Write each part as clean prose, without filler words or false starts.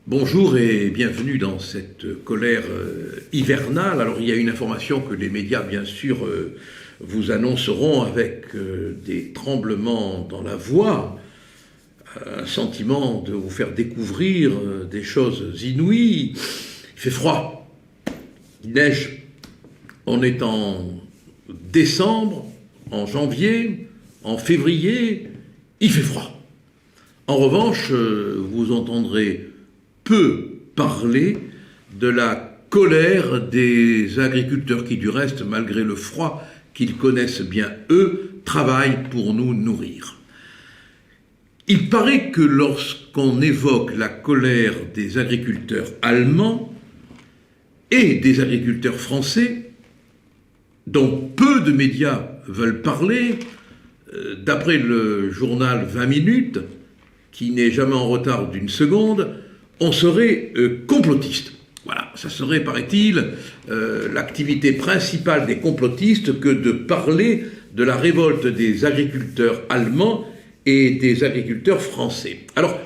Bonjour et bienvenue dans cette colère hivernale. Alors il y a une information que les médias bien sûr vous annonceront avec des tremblements dans la voix, un sentiment de vous faire découvrir des choses inouïes. Il fait froid, il neige, on est en décembre, en janvier, en février, il fait froid. En revanche, vous entendrez peu parler de la colère des agriculteurs qui, du reste, malgré le froid qu'ils connaissent bien, eux, travaillent pour nous nourrir. Il paraît que lorsqu'on évoque la colère des agriculteurs allemands et des agriculteurs français, dont peu de médias veulent parler, d'après le journal 20 minutes, qui n'est jamais en retard d'une seconde, on serait complotiste. Voilà, ça serait, paraît-il, l'activité principale des complotistes que de parler de la révolte des agriculteurs allemands et des agriculteurs français. Alors,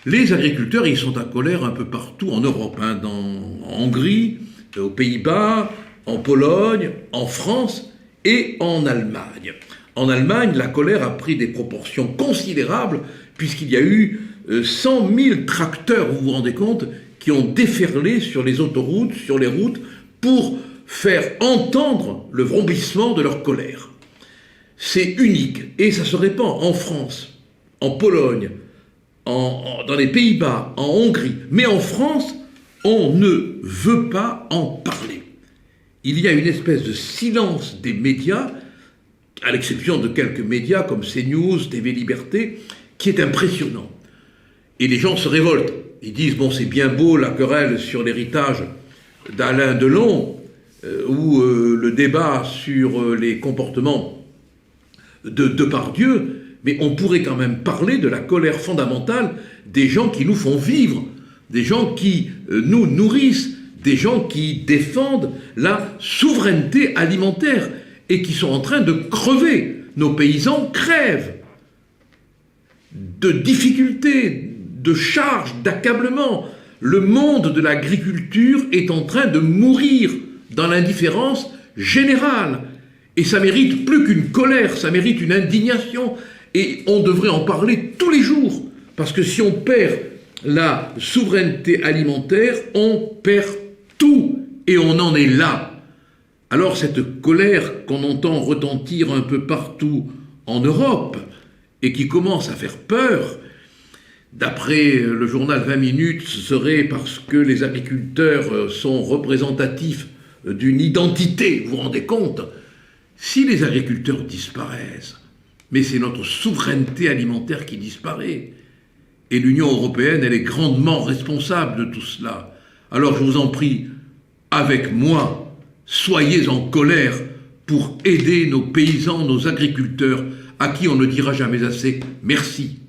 les agriculteurs, ils sont en colère un peu partout en Europe, en Hongrie, aux Pays-Bas, en Pologne, en France et en Allemagne. En Allemagne, la colère a pris des proportions considérables puisqu'il y a eu 100 000 tracteurs, vous vous rendez compte, qui ont déferlé sur les autoroutes, sur les routes, pour faire entendre le vrombissement de leur colère. C'est unique, et ça se répand en France, en Pologne, dans les Pays-Bas, en Hongrie. Mais en France, on ne veut pas en parler. Il y a une espèce de silence des médias, à l'exception de quelques médias comme CNews, TV Liberté, qui est impressionnant. Et les gens se révoltent. Ils disent, bon, c'est bien beau la querelle sur l'héritage d'Alain Delon, ou le débat sur les comportements de Depardieu, mais on pourrait quand même parler de la colère fondamentale des gens qui nous font vivre, des gens qui nous nourrissent, des gens qui défendent la souveraineté alimentaire et qui sont en train de crever. Nos paysans crèvent de difficultés, de charges, d'accablement. Le monde de l'agriculture est en train de mourir dans l'indifférence générale. Et ça mérite plus qu'une colère, ça mérite une indignation. Et on devrait en parler tous les jours. Parce que si on perd la souveraineté alimentaire, on perd tout. Et on en est là. Alors cette colère qu'on entend retentir un peu partout en Europe, et qui commence à faire peur, d'après le journal 20 minutes, ce serait parce que les agriculteurs sont représentatifs d'une identité, vous vous rendez compte? Si les agriculteurs disparaissent, mais c'est notre souveraineté alimentaire qui disparaît. Et l'Union européenne, elle est grandement responsable de tout cela. Alors je vous en prie, avec moi, soyez en colère pour aider nos paysans, nos agriculteurs, à qui on ne dira jamais assez merci.